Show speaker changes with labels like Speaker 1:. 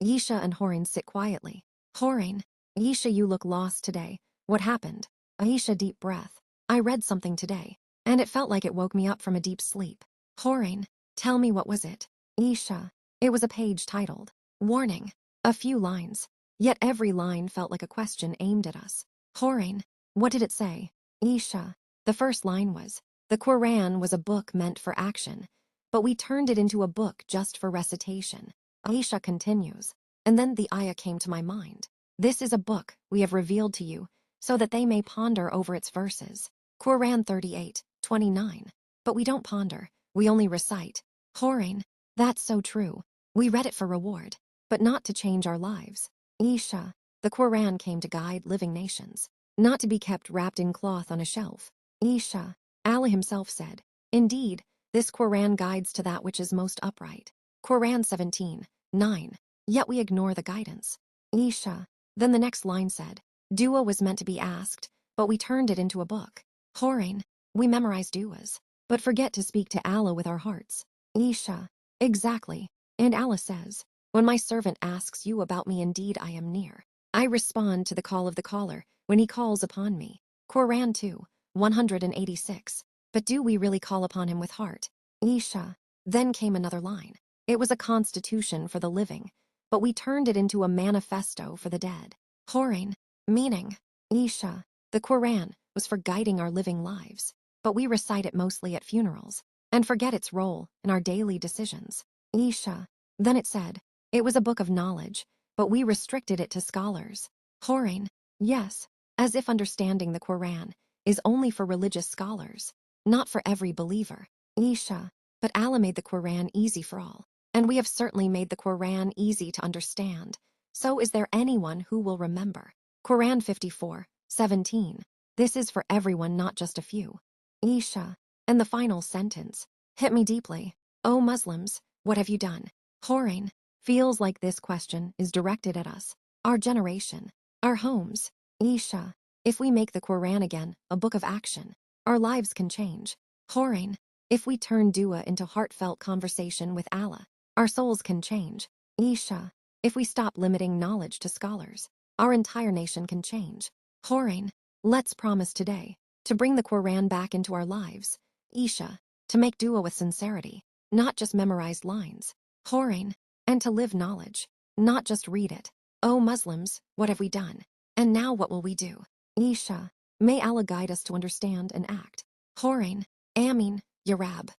Speaker 1: Ayesha and Hoorain sit quietly. Hoorain, Ayesha, you look lost today. What happened? Ayesha, deep breath. I read something today, and it felt like it woke me up from a deep sleep. Hoorain, tell me, what was it? Ayesha, it was a page titled, Warning. A few lines. Yet every line felt like a question aimed at us. Hoorain, what did it say? Ayesha, the first line was, the Quran was a book meant for action, but we turned it into a book just for recitation. Ayesha continues, and then the ayah came to my mind. This is a book we have revealed to you, so that they may ponder over its verses. Quran 38:29. But we don't ponder, we only recite. Hoorain, that's so true. We read it for reward, but not to change our lives. Ayesha, the Quran came to guide living nations, not to be kept wrapped in cloth on a shelf. Ayesha, Allah himself said, indeed, this Quran guides to that which is most upright. Quran 17:9. Yet we ignore the guidance. Ayesha, then the next line said, dua was meant to be asked, but we turned it into a book. Hoorain, we memorize duas, but forget to speak to Allah with our hearts. Ayesha, exactly. And Allah says, when my servant asks you about me, indeed I am near. I respond to the call of the caller when he calls upon me. Quran 2:186. But do we really call upon him with heart? Ayesha, then came another line. It was a constitution for the living, but we turned it into a manifesto for the dead. Hoorain, meaning, Ayesha, the Quran was for guiding our living lives, but we recite it mostly at funerals and forget its role in our daily decisions. Ayesha, then it said, it was a book of knowledge, but we restricted it to scholars. Hoorain, yes, as if understanding the Quran is only for religious scholars, not for every believer. Ayesha, but Allah made the Quran easy for all, and we have certainly made the Quran easy to understand. So is there anyone who will remember? Quran 54:17. This is for everyone, not just a few. Ayesha, and the final sentence hit me deeply. O Muslims, what have you done? Hoorain, feels like this question is directed at us, our generation, our homes. Ayesha, if we make the Quran again a book of action, our lives can change. Hoorain, if we turn dua into heartfelt conversation with Allah, our souls can change. Ayesha, if we stop limiting knowledge to scholars, our entire nation can change. Hoorain, let's promise today to bring the Quran back into our lives. Ayesha, to make dua with sincerity, not just memorized lines. Hoorain, and to live knowledge, not just read it. O Muslims, what have we done? And now what will we do? Ayesha, may Allah guide us to understand and act. Hoorain, Amin, Ya Rab.